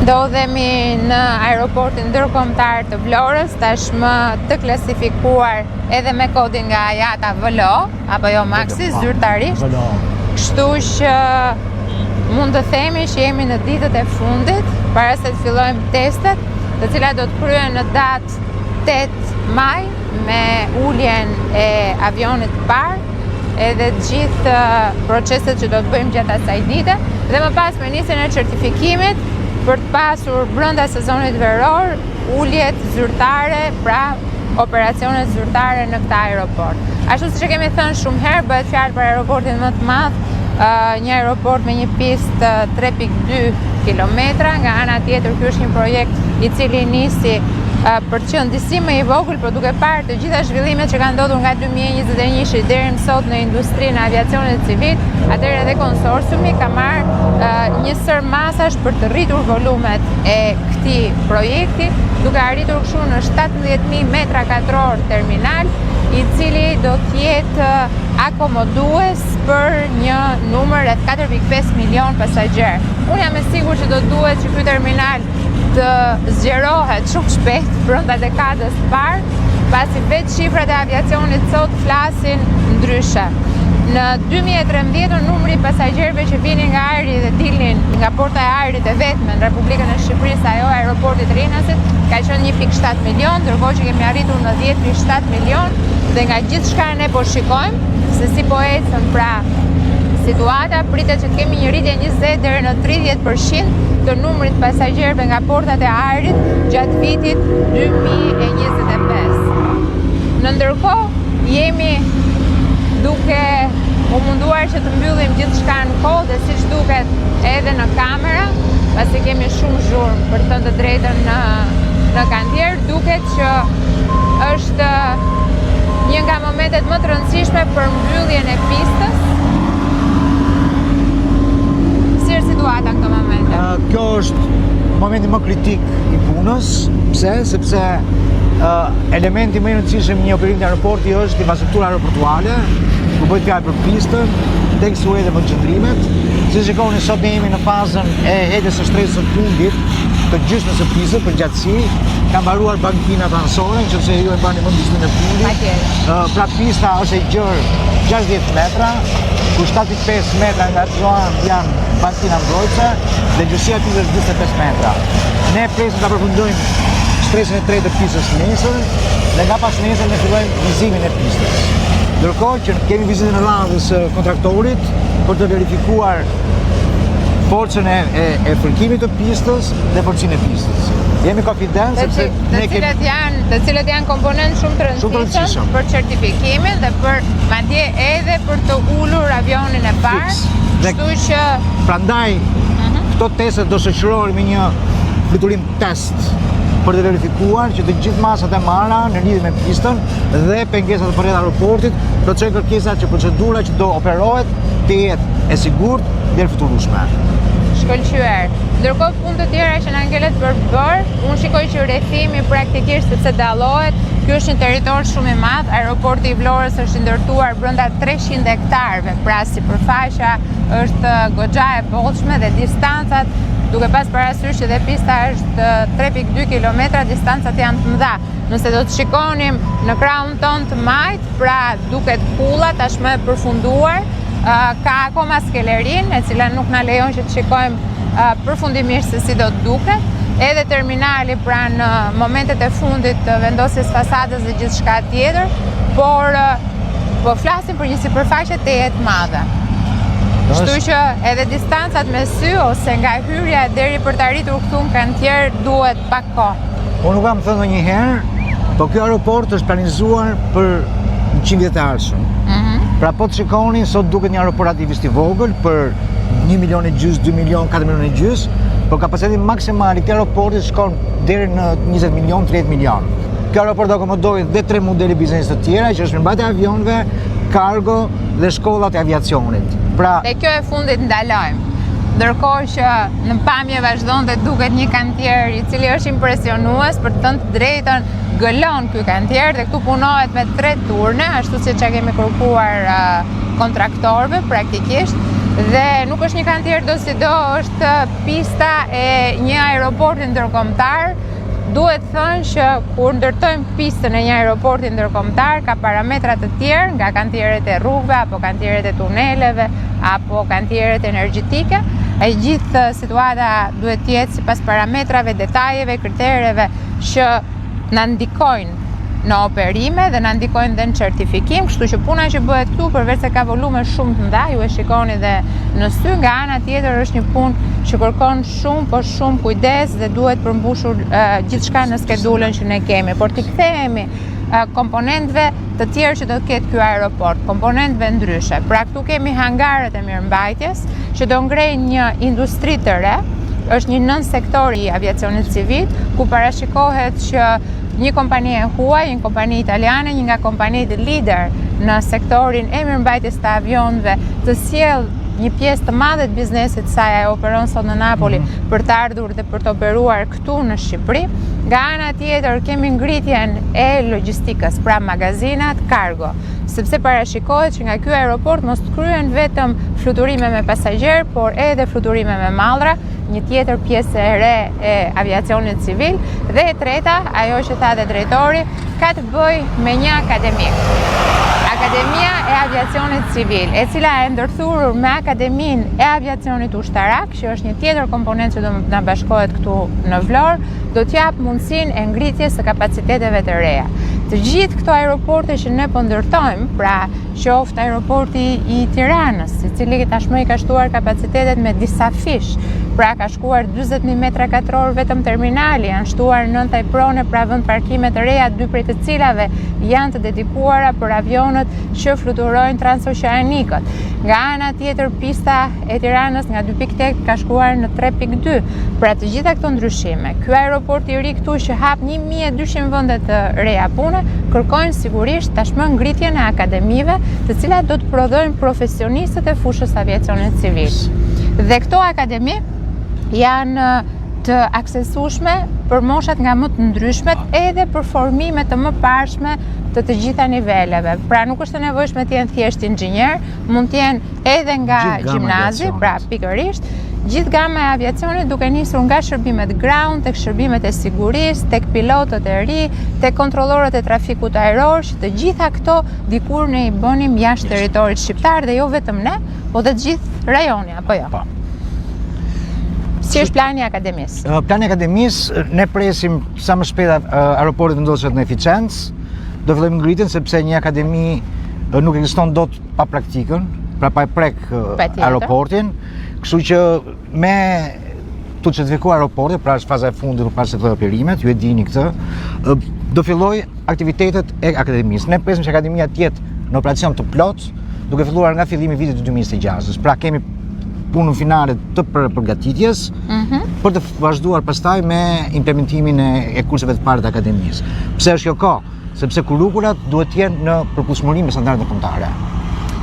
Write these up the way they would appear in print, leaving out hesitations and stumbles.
Ndodhemi në aeroportin ndërkombëtar të Vlorës, tashmë të klasifikuar edhe me kodin nga IATA VLO, apo jo Maxi, zyrtarisht. Kështu që mund të themi që jemi në ditët e fundit, para se të fillojmë testet, të cilat do të kryen në datë 8 maj me uljen e avionit të parë, edhe të gjithë proceset që do të bëjmë gjatë asaj dite, dhe më pas me nisjen e certifikimit për të pasur brenda sezonit veror uljet zyrtare, pra operacionet zyrtare në këtë aeroport. Ashtu siç e kemi thënë shumë herë, bëhet fjalë për aeroportin më të madh, një aeroport me një pistë 3.2 kilometra, nga ana tjetër ky është një projekt i cili nisi për të qenë disi më i vogël, por duke parë të gjitha zhvillimet që kanë ndodhur nga 2021 deri më sot në industrinë e aviacionit civil, atëherë edhe konsorciumi ka marrë një sër masash për të rritur volumet e këtij projekti, duke arritur kështu në 17.000 metra katror terminal, i cili do të jetë akomodues për një numër rreth 4.5 milion pasagjerë. Unë jam e sigurt që do duhet që ky terminal të zgjerohet shumë shpejt brenda dekadës së parë, pasi vetë shifrat e aviacionit sot flasin ndryshe. Në 2013 numri i pasagjerëve që vinin nga ajri dhe dilnin nga porta e ajrit e vetme në Republikën e Shqipërisë, ajo aeroportit Rinasit, ka qenë 1.7 milion, ndërkohë që kemi arritur në 10.7 milion, dhe nga gjithçka ne po shikojmë se si po ecën pra situata, pritet që të kemi një rritje 20 deri në 30% të numrit pasagjerëve nga portat e ajrit gjatë vitit 2025. Në ndërkohë jemi duke u munduar që të mbyllim gjithçka në kohë dhe siç duket edhe në kamera, pasi kemi shumë zhurmë për të thënë të drejtën në kantier, duket që është një nga momentet më të rëndësishme për mbylljen e pistës. Si është situata në këtë momente? Kjo është momenti më kritik i punës. Pse? Sepse elementi më i rëndësishëm një operim të aeroporti është infrastruktura aeroportuale, ku bëhet fjalë për pistën, tekstu edhe qëndrimet. Si shikoni, sot ne jemi në fazën e hedhjes së shtresës së fundit të gjysmës së pistës për gjatësi. Ka mbaruar bankinat anësore, nëse ju e bani më ndihmën e fundit. Pra pista është e gjerë 60 metra, ku 75 metra nga zonë janë bankina mbrojtëse dhe gjësia e pistës është 25 metra. Ne presim ta përfundojmë shtresën e tretë të pistës nesër dhe nga pas nesër ne fillojmë vizimin e pistës. Ndërkohë që kemi vizitën e radhës së kontraktorit për të verifikuar forcën e fërkimit të pistës dhe forcinë e pistës. Jemi konfident sepse të cilët janë komponentë shumë të rëndësishëm për certifikimin dhe për madje edhe për të ulur avionin e parë. Kështu që prandaj këto testet do shoqërohen me një fluturim test për të verifikuar që të gjithë masat e marra në lidhje me pistën dhe pengesat e përreth aeroportit do të çojë kërkesa që procedura që do operohet të jetë e sigurt dhe e futurueshme. Shkëlqyer. Ndërkohë punë të tjera që na ngelet për bër, unë shikoj që rrethimi praktikisht sepse dallohet. Ky është një territor shumë i madh. Aeroporti i Vlorës është ndërtuar brenda 300 hektarëve, pra sipërfaqja është goxha e bollshme dhe distancat, duke pas parasysh që dhe pista është 3.2 kilometra, distancat janë të mëdha. Nëse do të shikonim në krahun ton të majt, pra duket kulla tashmë e përfunduar, ka akoma skelerin, e cila nuk na lejon që të shikojmë përfundimisht se si do të duket. Edhe terminali pra në momentet e fundit të vendosjes fasadës dhe gjithçka tjetër, por po flasim për një sipërfaqe të jetë madhe. Kështu që edhe distancat me sy ose nga hyrja deri për të arritur këtu në kantier duhet pak kohë. Unë nuk kam thënë ndonjëherë, po ky aeroport është planizuar për 100 vjet të ardhshëm. Pra po të shikoni, sot duket një aeroport relativisht i vogël për 1,5 milion, 2 milion, 4 milion e gjys, por kapaciteti maksimal i këtij aeroporti shkon deri në 20 milion, 30 milion. Ky aeroport do akomodojë dhe 3 modele biznesi të tjera, që është mirëmbajtja e avionëve, kargo dhe shkollat e aviacionit. Pra, dhe kjo e fundit ndalojmë. Ndërkohë që në pamje vazhdon të duket një kantier i cili është impresionues, për të thënë të drejtën, gëllon ky kantier dhe këtu punohet me 3 turne, ashtu siç e kemi kërkuar kontraktorëve praktikisht. Dhe nuk është një kantier do si do, është pista e një aeroporti ndërkombëtar. Duhet thënë që kur ndërtojmë pistën e një aeroporti ndërkombëtar ka parametra të tjerë nga kantieret e rrugëve apo kantieret e tuneleve apo kantieret energjetike. E gjithë situata duhet të jetë sipas parametrave, detajeve, kritereve që na ndikojnë në operime dhe na ndikojnë dhe në certifikim, kështu që puna që bëhet këtu përveç se ka volume shumë të mëdha, ju e shikoni dhe në sy, nga ana tjetër është një punë që kërkon shumë kujdes dhe duhet përmbushur gjithçka në skedulën që ne kemi, por t'i kthehemi komponentëve të tjerë që do të ketë ky aeroport, komponentëve ndryshe. Pra këtu kemi hangarët e mirëmbajtjes që do ngrejnë një industri të re, është një nën sektor i aviacionit civil, ku parashikohet që një kompani e huaj, një kompani italiane, një nga kompanitë lider në sektorin e mirëmbajtjes të avionëve, të sjell një pjesë të madhe të biznesit saj, ajo operon sot në Napoli, për të ardhur dhe për të operuar këtu në Shqipëri. Nga ana tjetër kemi ngritjen e logjistikës, pra magazinat, cargo, sepse parashikohet që nga ky aeroport mos të kryen vetëm fluturime me pasagjer, por edhe fluturime me mallra, një tjetër pjesë e re e aviacionit civil, dhe e treta, ajo që tha dhe drejtori, ka të bëjë me një akademi. Akademia e Aviacionit Civil, e cila e ndërthurur me Akademinë e Aviacionit Ushtarak, që është një tjetër komponent që do na bashkohet këtu në Vlorë, do t'jap mundësinë e ngritjes së kapaciteteve të reja. Të gjithë këto aeroporte që ne po ndërtojmë, pra qoftë aeroporti i Tiranës, i cili tashmë i ka shtuar kapacitetet me disa fish, pra ka shkuar 40.000 metra katror vetëm terminali, janë shtuar 9 ajprone, pra vend parkime të reja, 2 prej të cilave janë të dedikuara për avionët që fluturojnë transoqeanikët. Nga ana tjetër, pista e Tiranës nga 2.8 ka shkuar në 3.2. Pra të gjitha këto ndryshime, ky aeroport i ri këtu që hap 1200 vende të reja pune, kërkojnë sigurisht tashmë ngritjen e akademive, të cilat do të prodhojnë profesionistët e fushës aviacionit civil. Dhe këto akademi janë të aksesueshme për moshat nga më të ndryshmet, edhe për formime të mëparshme të gjitha niveleve. Pra nuk është e nevojshme të jenë thjesht inxhinier, mund të jenë edhe nga gjimnazi, pra pikërisht, gjithë gama e aviacionit duke nisur nga shërbimet ground, tek shërbimet e sigurisë, tek pilotët e ri, tek kontrollorët e trafikut ajror, që të gjitha këto dikur ne i bënim jashtë territorit shqiptar dhe jo vetëm ne, po dhe të gjithë rajoni, apo jo? Si është plani i akademisë? Plani i akademisë, ne presim sa më shpejt aeroporti të ndodhet në eficiencë. Do fillojmë ngritjen sepse një akademi nuk ekziston dot pa praktikën, pra pa e prek aeroportin. Kështu që me të certifikuar aeroportin, pra është faza e fundit pas se fillojnë operimet, ju e dini këtë, do filloj aktivitetet e akademisë. Ne presim që akademia të jetë në operacion të plot, duke filluar nga fillimi i vitit të 2026. Pra kemi punën finale të përgatitjes për të vazhduar pastaj me implementimin e kurseve të parë të akademisë. Pse është kjo kohë? Sepse kurrikulat duhet të jenë në përputhshmëri me standardet kombëtare.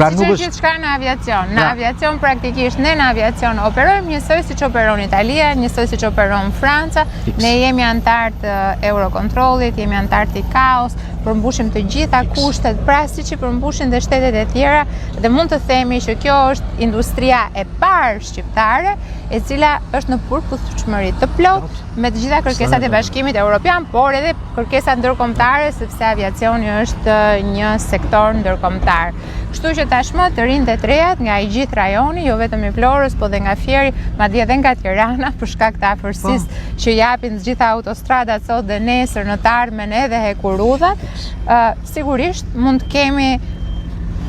Pra nuk është gjithçka në aviacion. Në aviacion praktikisht ne në aviacion operojmë njësoj siç operon Italia, njësoj siç operon Franca. Ne jemi antar të Eurocontrollit, jemi antar të ICAO-s, përmbushim të gjitha kushtet, pra siç i përmbushin dhe shtetet e tjera, dhe mund të themi që kjo është industria e parë shqiptare, e cila është në përputhshmëri të plot me të gjitha kërkesat e Bashkimit Evropian, por edhe kërkesat ndërkombëtare, sepse aviacioni është një sektor ndërkombëtar. Kështu që tashmë të rinjtë e trejat nga i gjithë rajoni, jo vetëm i Florës, po dhe nga Fieri, madje edhe nga Tirana, për shkak të afërsisë që japin të gjitha autostradat sot dhe nesër në të ardhmen edhe hekurudhat, sigurisht mund të kemi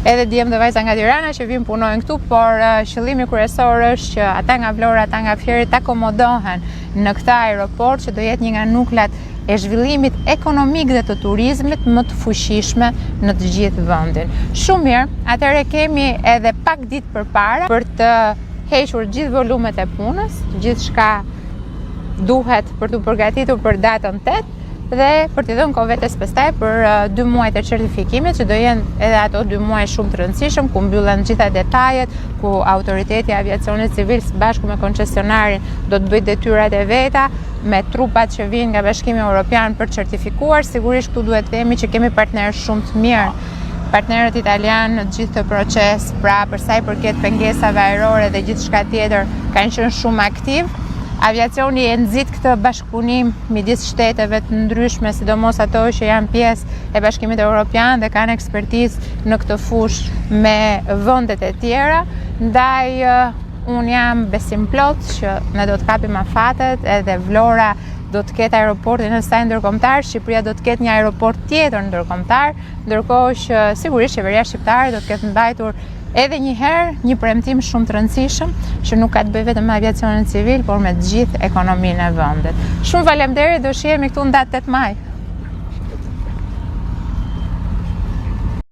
edhe djem dhe vajza nga Tirana që vinë punojnë këtu, por qëllimi kryesor është që ata nga Vlora, ata nga Fieri të akomodohen në këtë aeroport që do jetë një nga nuklat e zhvillimit ekonomik dhe të turizmit më të fuqishme në të gjithë vendin. Shumë mirë, atëherë kemi edhe pak ditë përpara për të hequr gjithë volumet e punës, gjithçka duhet për të përgatitur për datën 8 dhe për t'i dhënë kohë vetes pastaj për 2 muaj të certifikimit, që do jenë edhe ato 2 muaj shumë të rëndësishëm, ku mbyllen gjitha detajet, ku autoriteti i aviacionit civil së bashku me koncesionarin do të bëjë detyrat e veta, me trupat që vijnë nga Bashkimi Evropian për certifikuar. Sigurisht këtu duhet të themi që kemi partnerë shumë të mirë partnerët italianë në gjithë të proces, pra për sa i përket pengesave ajrore dhe gjithçka tjetër, kanë qenë shumë aktiv. Aviacioni e nxit këtë bashkëpunim midis shteteve të ndryshme, sidomos ato që janë pjesë e Bashkimit Evropian dhe kanë ekspertizë në këtë fushë me vendet e tjera. Ndaj unë jam besim plot që ne do të kapim afatet edhe Vlora do të ketë aeroportin e saj ndërkombëtar, Shqipëria do të ketë një aeroport tjetër ndërkombëtar, ndërkohë që sigurisht qeveria shqiptare do të ketë mbajtur edhe një herë një premtim shumë të rëndësishëm që nuk ka të bëjë vetëm me aviacionin civil, por me të gjithë ekonominë e vendit. Shumë faleminderit, do shihemi këtu në datë 8 maj.